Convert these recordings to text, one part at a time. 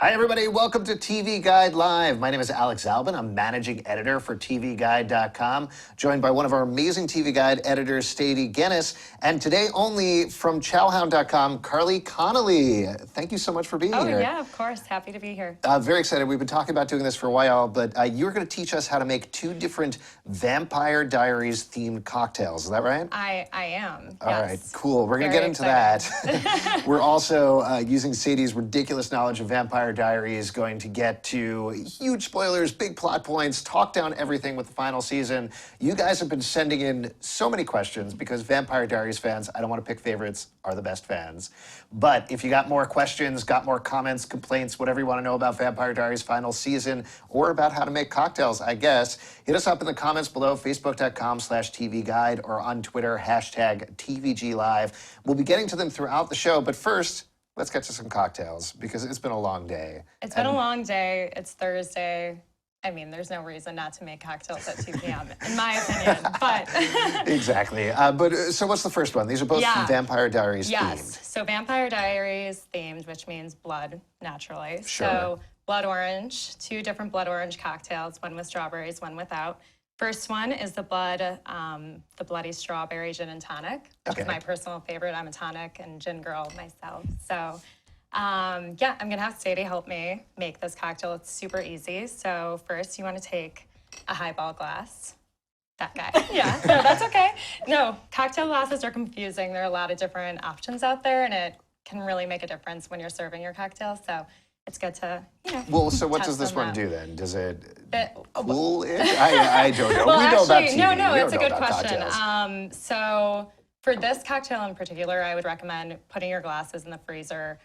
Hi, everybody. Welcome to TV Guide Live. My name is Alex Albin. I'm managing editor for TVGuide.com, joined by one of our amazing TV Guide editors, Sadie Guinness, and today only from Chowhound.com, Carleigh Connolly. Thank you so much for being here. Oh, yeah, of course. Happy to be here. Very excited. We've been talking about doing this for a while, but you're going to teach us how to make two different Vampire Diaries themed cocktails. Is that right? I am. All yes. right, cool. We're going to get into that. We're also using Sadie's ridiculous knowledge of Vampire Diaries, going to get to huge spoilers, big plot points, talk down everything with the final season. You guys have been sending in so many questions because Vampire Diaries fans, I don't want to pick favorites, are the best fans. But if you got more questions, got more comments, complaints, whatever you want to know about Vampire Diaries final season or about how to make cocktails, I guess, hit us up in the comments below, facebook.com/TVGuide or on Twitter, #TVGLive. We'll be getting to them throughout the show, but first, let's get to some cocktails because it's been a long day. It's been a long day. It's Thursday. I mean, there's no reason not to make cocktails at 2 p.m., in my opinion, but... Exactly. So what's the first one? These are both from Vampire Diaries themed. So Vampire Diaries themed, which means blood, naturally. Sure. So blood orange, 2 different blood orange cocktails, one with strawberries, one without. First one is the bloody strawberry gin and tonic. Okay. It's my personal favorite. I'm a tonic and gin girl myself. So, yeah, I'm gonna have Sadie help me make this cocktail. It's super easy. So first, you want to take a highball glass. That guy. Yeah, no, that's okay. No, cocktail glasses are confusing. There are a lot of different options out there, and it can really make a difference when you're serving your cocktail. So it's good to, Well, so what does this one do then? Does it cool it? I don't know. Well, we know about TV. No, it's a good question. So for this cocktail in particular, I would recommend putting your glasses in the freezer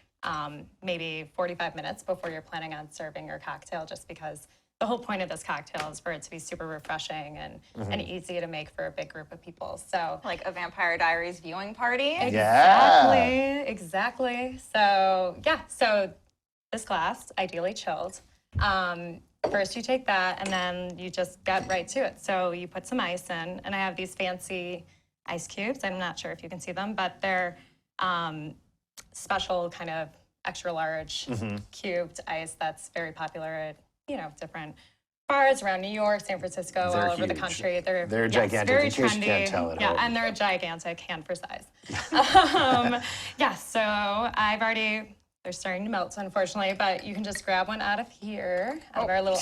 maybe 45 minutes before you're planning on serving your cocktail, just because the whole point of this cocktail is for it to be super refreshing and easy to make for a big group of people. So like a Vampire Diaries viewing party? Exactly. So yeah, so this glass, ideally chilled. First you take that and then you just get right to it. So you put some ice in, and I have these fancy ice cubes. I'm not sure if you can see them, but they're special kind of extra large cubed ice that's very popular at, different bars around New York, San Francisco, all over the country. They're gigantic, very in case you trendy. can't tell at home. And they're gigantic, hand for size. So they're starting to melt, unfortunately, but you can just grab one out of here, out of our little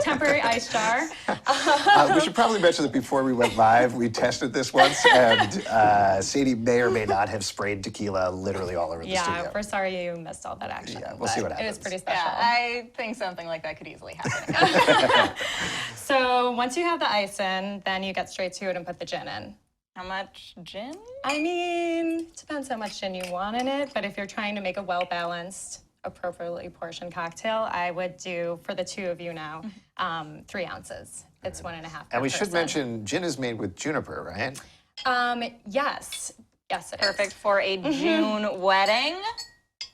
temporary ice jar. We should probably mention that before we went live, we tested this once, and Sadie may or may not have sprayed tequila literally all over the studio. Yeah, we're sorry you missed all that action. Yeah, we'll see what happens. It was pretty special. Yeah, I think something like that could easily happen. So once you have the ice in, then you get straight to it and put the gin in. How much gin? I mean, it depends how much gin you want in it, but if you're trying to make a well-balanced, appropriately portioned cocktail, I would do, for the 2 of you now, 3 ounces. It's 1.5 per And we person. should mention, gin is made with juniper, right? Yes. Yes, it Perfect for a June wedding.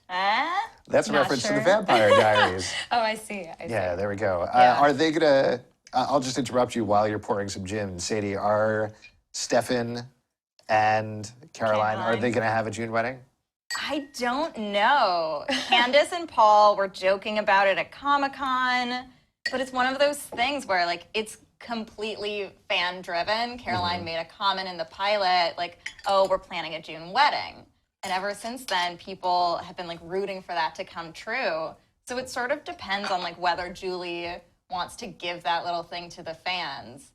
That's a Not reference to sure. the Vampire Diaries. Oh, I see. Yeah, there we go. Yeah. Are they gonna, I'll just interrupt you while you're pouring some gin. Sadie, are Stefan and Caroline, are they gonna have a June wedding? I don't know. Candace and Paul were joking about it at Comic-Con, but it's one of those things where, like, it's completely fan-driven. Caroline made a comment in the pilot, like, oh, we're planning a June wedding. And ever since then, people have been, like, rooting for that to come true. So it sort of depends on, like, whether Julie wants to give that little thing to the fans.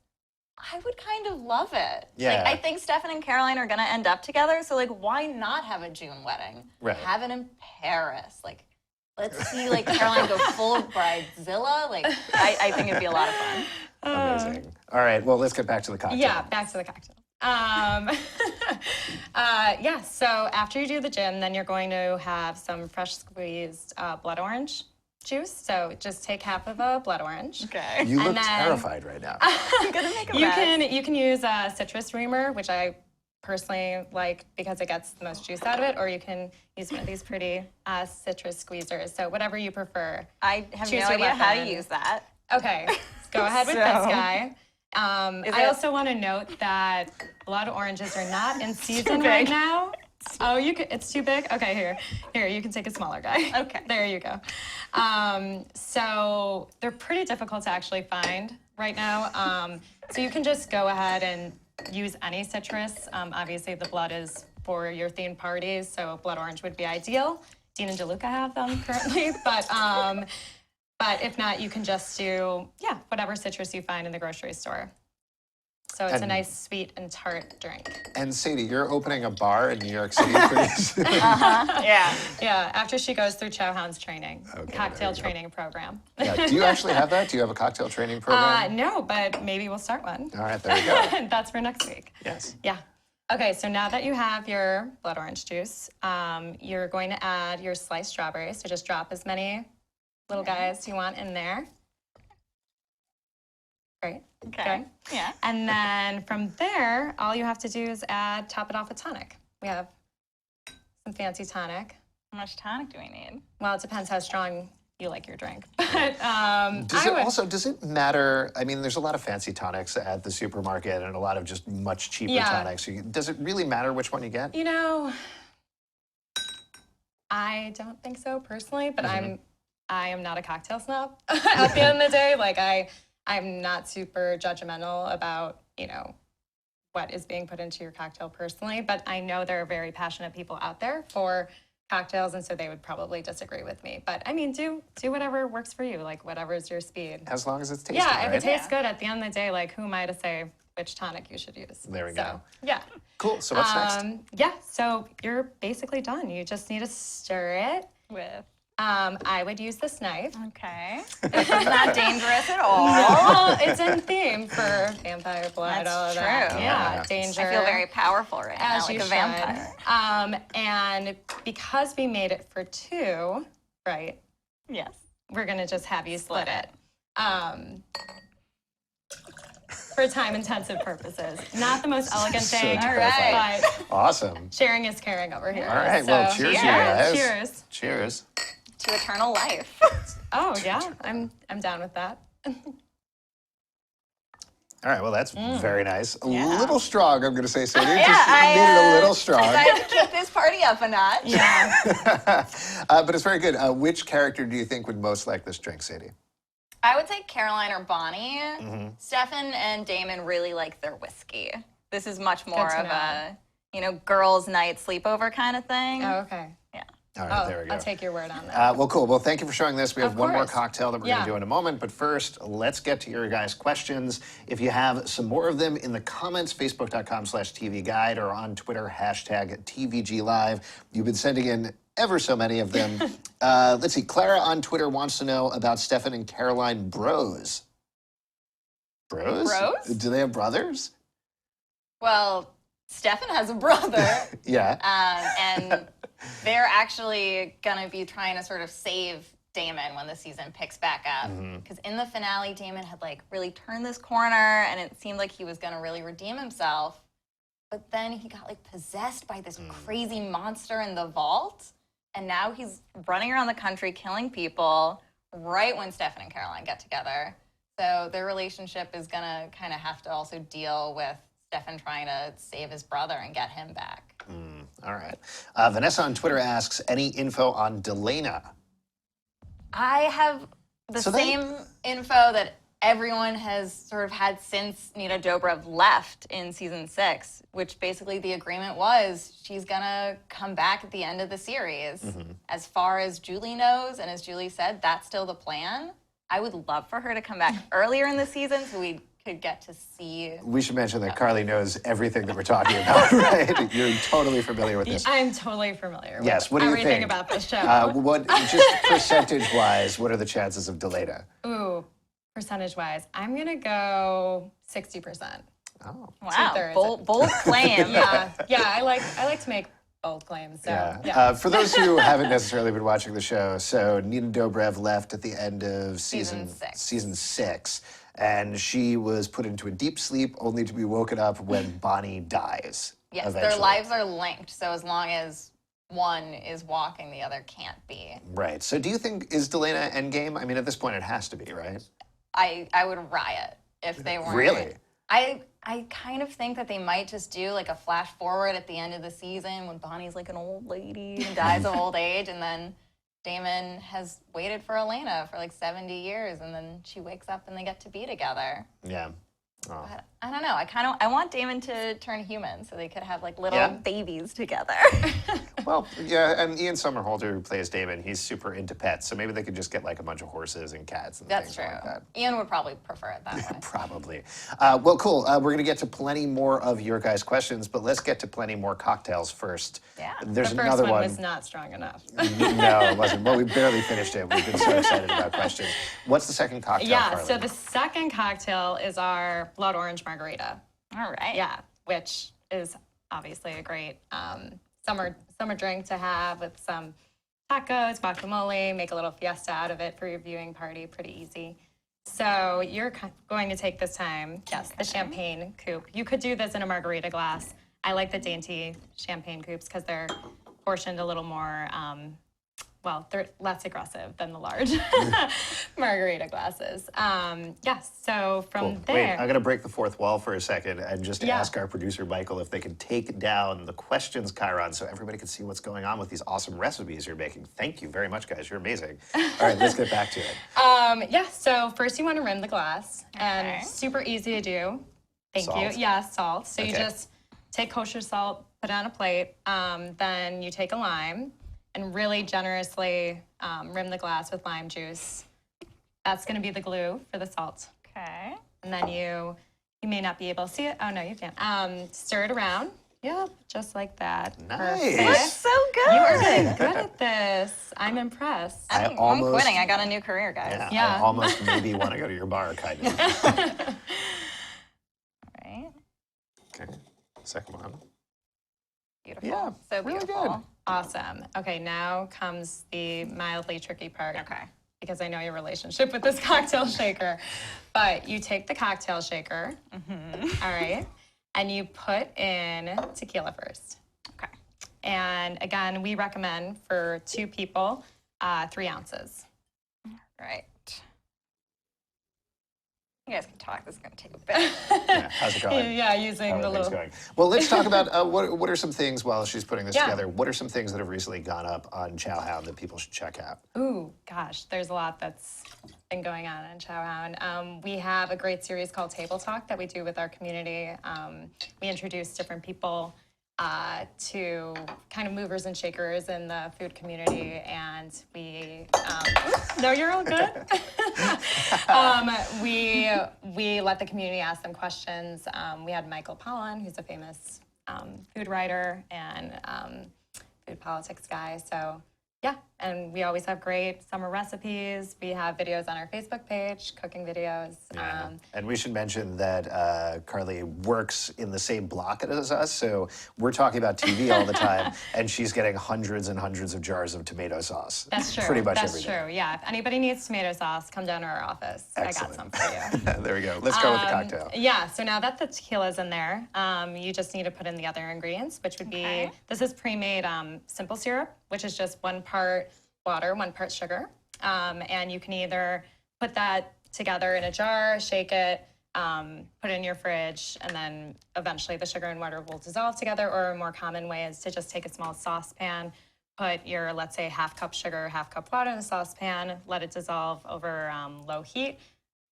I would kind of love it. Yeah. Like, I think Stefan and Caroline are going to end up together, so, like, why not have a June wedding? Right. Have it in Paris. Like, let's see, like, Caroline go full bridezilla. Like, I think it'd be a lot of fun. Amazing. All right, well, let's get back to the cocktail. Yeah, back to the cocktail. So after you do the gin, then you're going to have some fresh squeezed blood orange juice. So just take half of a blood orange. Okay. You look terrified right now. I'm going to make a mess. You can use a citrus reamer, which I personally like because it gets the most juice out of it, or you can use one of these pretty citrus squeezers. So whatever you prefer. I have Choose no your idea how to weapon. use that. Okay, go ahead with this guy. I also want to note that blood oranges are not in season right now. Oh, it's too big? Okay, here, you can take a smaller guy. Okay. There you go. So they're pretty difficult to actually find right now. So you can just go ahead and use any citrus. Obviously, the blood is for your themed parties, so blood orange would be ideal. Dean and DeLuca have them currently, but if not, you can just do, whatever citrus you find in the grocery store. So it's a nice, sweet, and tart drink. And Sadie, you're opening a bar in New York City pretty soon. Yeah. Yeah, after she goes through Chowhound's training, Okay, cocktail there you go. training program. Yeah. Do you actually have that? Do you have a cocktail training program? No, but maybe we'll start one. All right, there you go. That's for next week. Yes. Yeah. Okay, so now that you have your blood orange juice, you're going to add your sliced strawberries. So just drop as many little guys you want in there. Great. Okay. Yeah. And then from there, all you have to do is top it off with tonic. We have some fancy tonic. How much tonic do we need? Well, it depends how strong you like your drink. But Does it matter? I mean, there's a lot of fancy tonics at the supermarket and a lot of just much cheaper tonics. Does it really matter which one you get? You know, I don't think so personally, but I am not a cocktail snob at the end of the day. Like I'm not super judgmental about, what is being put into your cocktail personally, but I know there are very passionate people out there for cocktails, and so they would probably disagree with me. But I mean, do whatever works for you, like whatever's your speed. As long as it's tasty, Yeah, if right? it tastes good, at the end of the day, like who am I to say which tonic you should use? There we go. Yeah. Cool. So what's next? Yeah, so you're basically done. You just need to stir it. With. I would use this knife. Okay. This is not dangerous at all. Well, it's in theme for vampire blood, That's all of that. true. Yeah, danger. I feel very powerful right now, as like you a vampire. should. And because we made it for two, right, Yes. we're going to just have you split it. For time-intensive purposes. Not the most elegant So thing, right. but Awesome. sharing is caring over here. All right. So, Well, cheers, you guys. Cheers. Cheers. To eternal life. Oh, yeah, I'm down with that. All right. Well, that's very nice. A Yeah. little strong, I'm going to say, Sadie. Yeah, Just needed a little strong. Decided to kick this party up a notch. Yeah. But it's very good. Which character do you think would most like this drink, Sadie? I would say Caroline or Bonnie. Stefan and Damon really like their whiskey. This is much more to of a, girls' night sleepover kind of thing. Oh, okay. Yeah. All right, there we go. I'll take your word on that. Well, cool. Well, thank you for showing this. We have Of one more course. cocktail that we're going Yeah. to do in a moment. But first, let's get to your guys' questions. If you have some more of them in the comments, facebook.com/TV Guide or on Twitter, #TVG Live. You've been sending in ever so many of them. Let's see. Clara on Twitter wants to know about Stefan and Caroline Bros. Bros? Bros? Do they have brothers? Well, Stefan has a brother. Yeah. And they're actually going to be trying to sort of save Damon when the season picks back up. Because in the finale, Damon had really turned this corner and it seemed like he was going to really redeem himself. But then he got possessed by this crazy monster in the vault. And now he's running around the country killing people right when Stefan and Caroline get together. So their relationship is going to kind of have to also deal with Stefan trying to save his brother and get him back. All right. Vanessa on Twitter asks, any info on Delana? I have the same info that everyone has sort of had since Nina Dobrev left in season 6, which basically the agreement was she's gonna come back at the end of the series. As far as Julie knows, and as Julie said, that's still the plan. I would love for her to come back earlier in the season so we could get to see. We should mention that Carleigh knows everything that we're talking about, right? You're totally familiar with this. I'm totally familiar Yes, with what do you everything think? about this show. What, just percentage-wise, what are the chances of Delana? Ooh, percentage-wise, I'm going to go 60%. Oh. Wow, 2/3. bold claim. Yeah, I like to make bold claims. So, Yeah. For those who haven't necessarily been watching the show, so Nina Dobrev left at the end of season 6, and she was put into a deep sleep only to be woken up when Bonnie dies. Yes, eventually. their lives are linked, so as long as one is walking, the other can't be. Right. So do you think, is Delana endgame? I mean, at this point, it has to be, right? I would riot if they weren't. Really? I kind of think that they might just do like a flash forward at the end of the season when Bonnie's like an old lady and dies of old age, and then Damon has waited for Elena for like 70 years, and then she wakes up and they get to be together. Yeah. Oh. But I don't know. I want Damon to turn human so they could have like little babies together. Well, yeah, and Ian Somerhalder, who plays Damon, he's super into pets, so maybe they could just get like a bunch of horses and cats and That's things true. like that. Ian would probably prefer it that way. Probably. Well, cool. We're going to get to plenty more of your guys' questions, but let's get to plenty more cocktails first. Yeah. There's The first another one one. was not strong enough. No, it wasn't. Well, we barely finished it. We've been so excited about questions. What's the second cocktail, Yeah, Carleigh? so the second cocktail is our blood orange margarita. All right. Yeah, which is obviously a great summer drink to have with some tacos, guacamole, make a little fiesta out of it for your viewing party, pretty easy. So you're going to take this time, the champagne coupe. You could do this in a margarita glass. I like the dainty champagne coupes because they're portioned a little more, they're less aggressive than the large margarita glasses. So from Cool. there. Wait, I'm going to break the fourth wall for a second and just ask our producer, Michael, if they could take down the questions, Chiron, so everybody can see what's going on with these awesome recipes you're making. Thank you very much, guys. You're amazing. All right, let's get back to it. So first you want to rim the glass, and super easy to do. Thank Salt. you. Yeah, salt. So you Okay. just take kosher salt, put it on a plate, then you take a lime, and really generously rim the glass with lime juice. That's going to be the glue for the salt. Okay. And then you may not be able to see it. Oh, no, you can't. Stir it around. Yep, just like that. Nice. That's so good. You are getting good at this. I'm impressed. I'm quitting. I got a new career, guys. Yeah. I almost maybe want to go to your bar, kind of. All right. Okay, second one. Beautiful. Yeah, So really beautiful. good. Awesome. Okay, now comes the mildly tricky part. Okay. Because I know your relationship with this cocktail shaker. But you take the cocktail shaker, all right, and you put in tequila first. Okay. And again, we recommend for 2 people, 3 ounces. Right. You guys can talk. This is going to take a bit. Yeah, how's it going? Yeah, using How the are things little. going? Well, let's talk about what are some things while she's putting this Yeah. together. What are some things that have recently gone up on Chowhound that people should check out? Ooh, gosh, there's a lot that's been going on Chowhound. We have a great series called Table Talk that we do with our community. We introduce different people to kind of movers and shakers in the food community, and we no, you're all good. We let the community ask them questions. We had Michael Pollan, who's a famous food writer and food politics guy. So yeah, and we always have great summer recipes. We have videos on our Facebook page, cooking videos. And we should mention that Carleigh works in the same block as us, so we're talking about TV all the time, and she's getting hundreds and hundreds of jars of tomato sauce. That's true. Pretty much That's every day. true. Yeah. If anybody needs tomato sauce, come down to our office. Excellent. I got some for you. There we go. Let's go with the cocktail. Yeah. So now that the tequila's in there, you just need to put in the other ingredients, which would be this is pre-made simple syrup, which is just 1 part water, 1 part sugar, and you can either put that together in a jar, shake it, put it in your fridge, and then eventually the sugar and water will dissolve together. Or a more common way is to just take a small saucepan, put your, let's say, 1/2 cup sugar, 1/2 cup water in the saucepan, let it dissolve over low heat,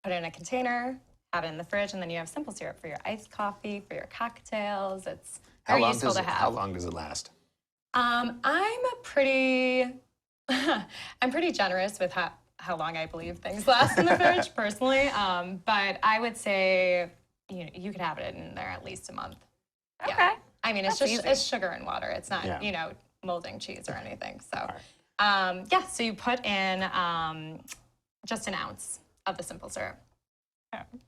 put it in a container, have it in the fridge, and then you have simple syrup for your iced coffee, for your cocktails. It's very useful to have. How long does it last? I'm pretty generous with how long I believe things last in the fridge, personally. But I would say you could have it in there at least a month. Okay. Yeah. I mean, it's That's just easy. it's sugar and water. It's not molding cheese or anything. So so you put in just 1 ounce of the simple syrup.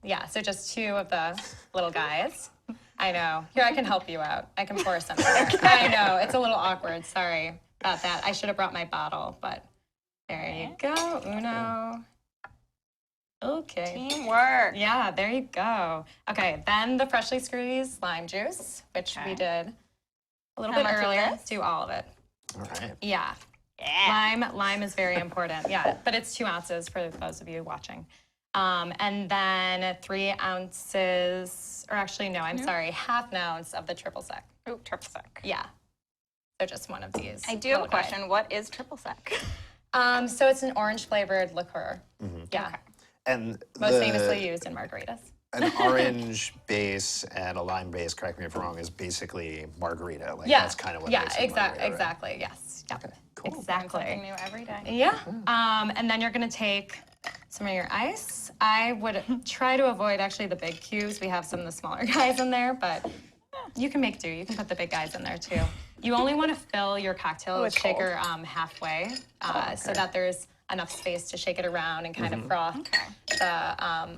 Yeah, so just 2 of the little guys. I know. Here, I can help you out. I can pour some in there. I know. It's a little awkward. Sorry about that. I should have brought my bottle, but there you go. Uno. Okay. Teamwork. Yeah, there you go. Okay, then the freshly squeezed lime juice, which we did a little bit much of earlier. this? Do all of it. All right. Yeah. Yeah. Lime is very important. Yeah, but it's 2 ounces for those of you watching. And then 3 ounces, or actually, no, I'm sorry, half an ounce of the triple sec. Ooh, triple sec. Yeah. So just one of these. I do have a low-dye. question. What is triple sec? So it's an orange flavored liqueur. Yeah. Okay. And Most famously used in margaritas. an orange base and a lime base, correct me if I'm wrong, is basically margarita. Like Yeah. that's kind of what yeah, makes it margarita, right? exactly. Yes. Yep. Okay, cool. Exactly. Something new every day. Yeah. And then you're gonna take some of your ice. I would try to avoid actually the big cubes. We have some of the smaller guys in there, but you can make do. You can put the big guys in there too. You only want to fill your cocktail it's shaker halfway so that there's enough space to shake it around and kind of froth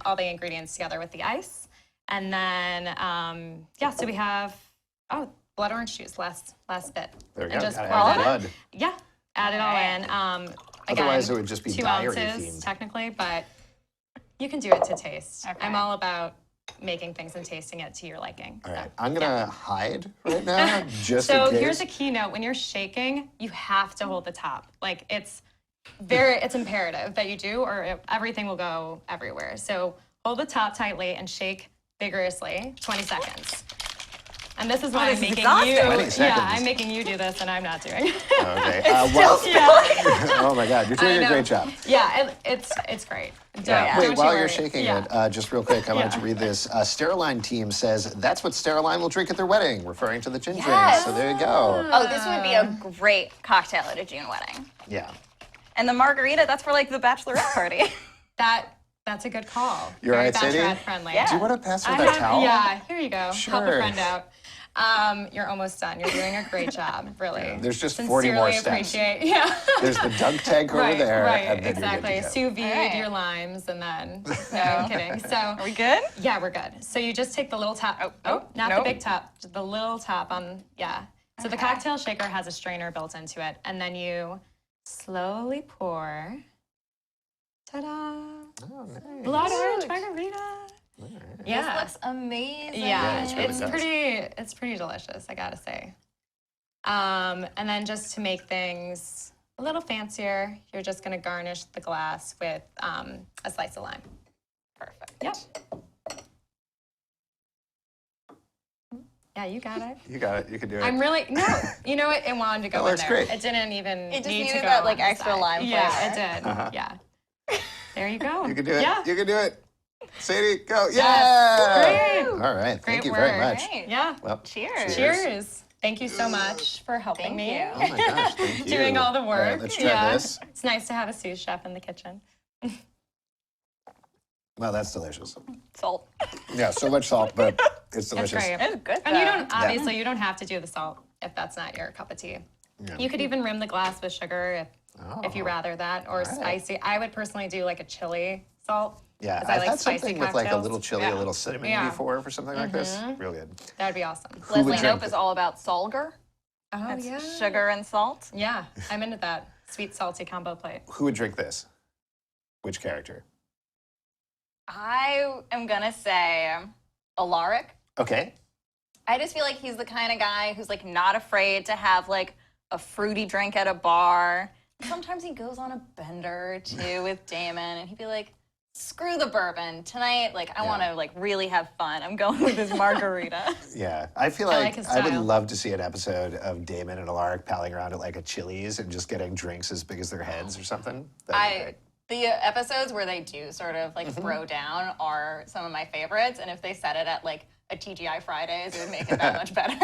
all the ingredients together with the ice. And then, so we have, blood orange juice, last bit. There we And go. just Gotta pour add the that. blood. Yeah, add it all in. Otherwise, Again, it would just be 2 diary ounces themed. technically, but you can do it to taste. Okay. I'm all about making things and tasting it to your liking. All so. right, I'm gonna hide right now just So in case. here's a keynote: when you're shaking, you have to hold the top. Like it's imperative that you do, or everything will go everywhere. So hold the top tightly and shake vigorously, 20 seconds. And this is why I'm this is making exhausting. 20 you. seconds. Yeah, I'm making you do this, and I'm not doing. it. Okay. yeah, Oh my God, you're doing I a great know. job. Yeah, it's great. Yeah. Don't Wait, you while you're worry. shaking Yeah. it, just real quick, I wanted to read this. Steriline team says that's what Steriline will drink at their wedding, referring to the gin drinks. Yes. So there you go. Oh, this would be a great cocktail at a June wedding. Yeah. And the margarita, that's for like the bachelorette party. That's a good call. You all Very right, Sadie? bachelorette friendly. Yeah. Do you want to pass me I that have, towel? yeah, here you go. Help Sure. a friend out. You're almost done. You're doing a great job, really. Yeah, there's just 40 more Sincerely steps. appreciate. Yeah. There's the dunk tank over right, there. right, and then exactly. You're good to Sous vide All right. your limes, and then no, I'm kidding. So Are we good? yeah, we're good. So you just take the little top. Not the no. big top. Just the little top on. Yeah. So the Okay. cocktail shaker has a strainer built into it, and then you slowly pour. Ta-da! Oh, nice. Blood orange margarita. Yeah. This looks amazing. Yeah, it's really does. it's pretty delicious, I gotta say. And then just to make things a little fancier, you're just gonna garnish the glass with a slice of lime. Perfect. Yep. Yeah, you got it. You got it. You can do it. I'm really you know what? It wanted to go That in looks there. great. It didn't even It just need to needed go that, like, on the extra side. lime Yeah, flavor. it did. Yeah. There you go. You can do it. Yeah. You can do it. Sadie, go. Yes. Yeah. Great. All right. Thank Great you very work. much. Great. Yeah. Well, Cheers. Cheers. Thank you so much for helping Thank me. you. Oh my gosh, thank you. Doing all the All work. right, let's try yeah. this. It's nice to have a sous chef in the kitchen. Well, that's delicious. Salt. Yeah, so much salt, but it's That's delicious. great. It's good. And you though. don't obviously you don't have to do the salt if that's not your cup of tea. Yeah. You could even rim the glass with sugar if you Oh. rather that, or Right. spicy. I would personally do like a chili salt. Yeah, 'cause I I've like had spicy something with like a cocktails. little chili, Yeah. a little cinnamon Yeah. before for something like this. Real good. That would be awesome. Who would Leslie drink Knope is it? all about Solgar. Oh It's yeah. sugar and salt. Yeah, I'm into that sweet salty combo plate. Who would drink this? Which character? I am gonna say Alaric. Okay. I just feel like he's the kind of guy who's like not afraid to have like a fruity drink at a bar. Sometimes he goes on a bender or two with Damon, and he'd be like, "Screw the bourbon tonight. Like I Yeah. want to like really have fun. I'm going with this margarita." Yeah, I feel I like like his I would style. love to see an episode of Damon and Alaric palling around at like a Chili's and just getting drinks as big as their heads or something. That'd be great. The episodes where they do sort of like throw down are some of my favorites, and if they set it at like a TGI Fridays, it would make it that much better.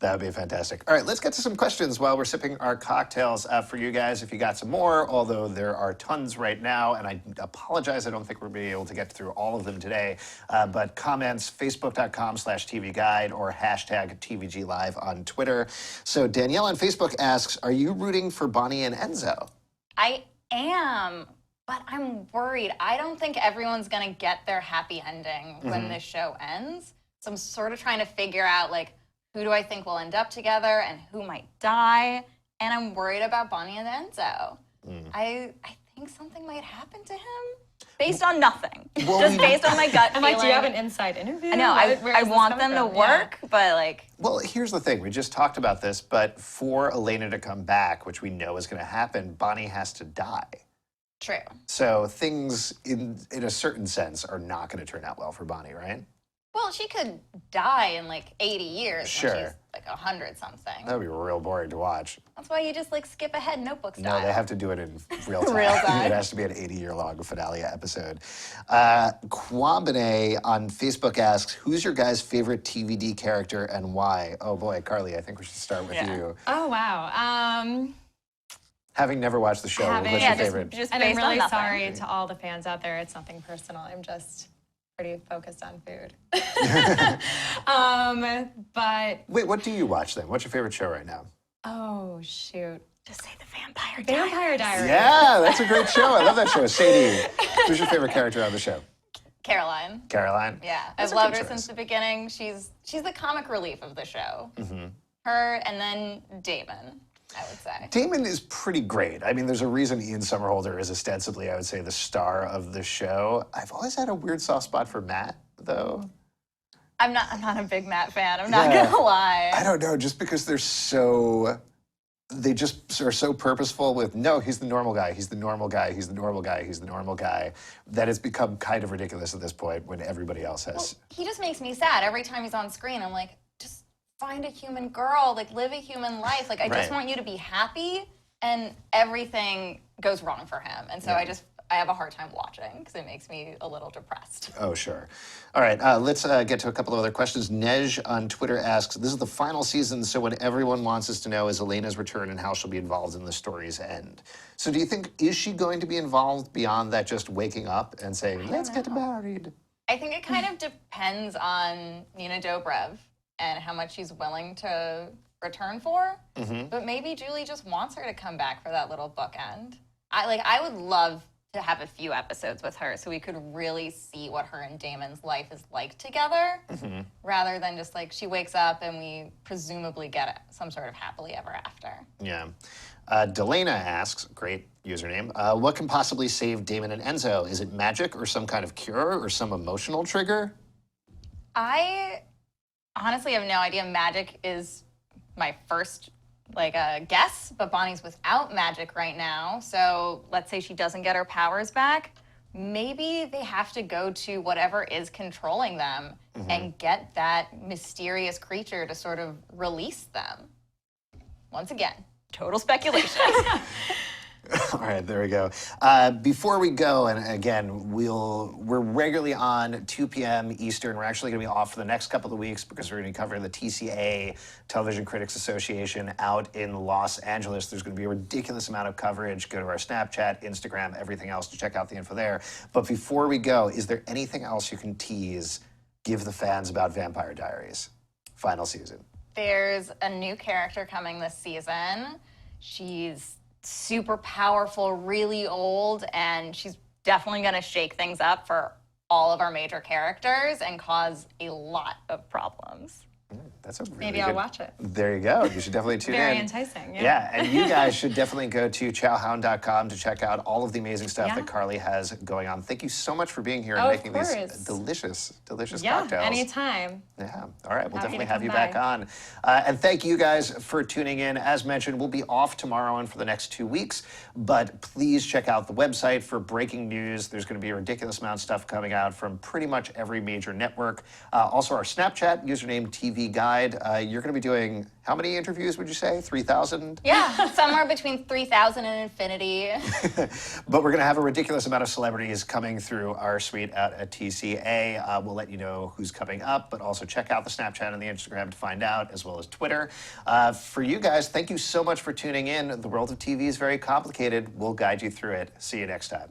That would be fantastic. All right, let's get to some questions while we're sipping our cocktails. For you guys, if you got some more, although there are tons right now, and I apologize, I don't think we'll be able to get through all of them today, but comments, facebook.com/TV Guide or hashtag TVG Live on Twitter. So Danielle on Facebook asks, are you rooting for Bonnie and Enzo? I am, but I'm worried. I don't think everyone's gonna get their happy ending when this show ends. So I'm sort of trying to figure out like who do I think will end up together and who might die. And I'm worried about Bonnie and Enzo. I think something might happen to him based on nothing. Well, Just based on my gut I'm feeling. like, do you have an inside interview? I know. Where I is this want coming them to from? Yeah. work, but like Well, here's the thing. We just talked about this, but for Elena to come back, which we know is going to happen, Bonnie has to die. True. So things, in a certain sense, are not going to turn out well for Bonnie, right? Well, she could die in like 80 years Sure. when she's like 100 something. That would be real boring to watch. That's why you just like skip ahead Notebook style. No, they have to do it in real time. Real time. It has to be an 80-year-long finale episode. Kwambane on Facebook asks, who's your guys' favorite TVD character and why? Oh boy, Carleigh, I think we should start with you. Oh, wow. Having never watched the show, what's your favorite? Just And I'm based on really nothing. sorry to all the fans out there. It's nothing personal. I'm just pretty focused on food. But, Wait, what do you watch then? What's your favorite show right now? oh, shoot. Just say the Vampire Diaries. Vampire Diaries. Yeah, that's a great show. I love that show. Sadie, who's your favorite character on the show? Caroline. Caroline? Yeah, That's I've a loved good her choice. since the beginning. She's the comic relief of the show. Mm-hmm. Her and then Damon, I would say. Damon is pretty great. I mean, there's a reason Ian Somerhalder is ostensibly, I would say, the star of the show. I've always had a weird soft spot for Matt, though. I'm not a big Matt fan. I'm not gonna lie. I don't know, just because they just are so purposeful with, no, he's the normal guy, he's the normal guy, he's the normal guy, he's the normal guy, that it's become kind of ridiculous at this point when everybody else has. Well, he just makes me sad every time he's on screen. I'm like, just find a human girl, like live a human life. Like I just Right. want you to be happy, and everything goes wrong for him. And so I have a hard time watching because it makes me a little depressed. Oh, sure. All right, let's get to a couple of other questions. Nej on Twitter asks, this is the final season, so what everyone wants us to know is Elena's return and how she'll be involved in the story's end. So do you think, is she going to be involved beyond that just waking up and saying, let's get married? I think it kind of depends on Nina Dobrev and how much she's willing to return for. Mm-hmm. But maybe Julie just wants her to come back for that little bookend. I would love to have a few episodes with her so we could really see what her and Damon's life is like together, rather than just like she wakes up and we presumably get some sort of happily ever after. Yeah. Delana asks, great username, what can possibly save Damon and Enzo? Is it magic or some kind of cure or some emotional trigger? I honestly have no idea. Magic is my first guess, but Bonnie's without magic right now. So let's say she doesn't get her powers back. Maybe they have to go to whatever is controlling them and get that mysterious creature to sort of release them. Once again, total speculation. All right, there we go. Before we go, and again, we're regularly on 2 p.m. Eastern. We're actually going to be off for the next couple of weeks because we're going to be covering the TCA, Television Critics Association, out in Los Angeles. There's going to be a ridiculous amount of coverage. Go to our Snapchat, Instagram, everything else to check out the info there. But before we go, is there anything else you can tease, give the fans about Vampire Diaries? Final season. There's a new character coming this season. She's super powerful, really old, and she's definitely going to shake things up for all of our major characters and cause a lot of problems. That's a really Maybe I'll watch it. There you go. You should definitely tune Very in. enticing. Yeah, and you guys should definitely go to chowhound.com to check out all of the amazing stuff that Carleigh has going on. Thank you so much for being here and Oh, making of these course. delicious Yeah, cocktails. anytime. Yeah, all right, we'll Happy definitely to have come you back by. on. And thank you guys for tuning in. As mentioned, we'll be off tomorrow and for the next 2 weeks, but please check out the website for breaking news. There's going to be a ridiculous amount of stuff coming out from pretty much every major network. Also, our Snapchat, username TV Guide. You're going to be doing, how many interviews would you say? 3,000? Yeah, somewhere between 3,000 and infinity. But we're going to have a ridiculous amount of celebrities coming through our suite out at TCA. We'll let you know who's coming up, but also check out the Snapchat and the Instagram to find out, as well as Twitter. For you guys, thank you so much for tuning in. The world of TV is very complicated. We'll guide you through it. See you next time.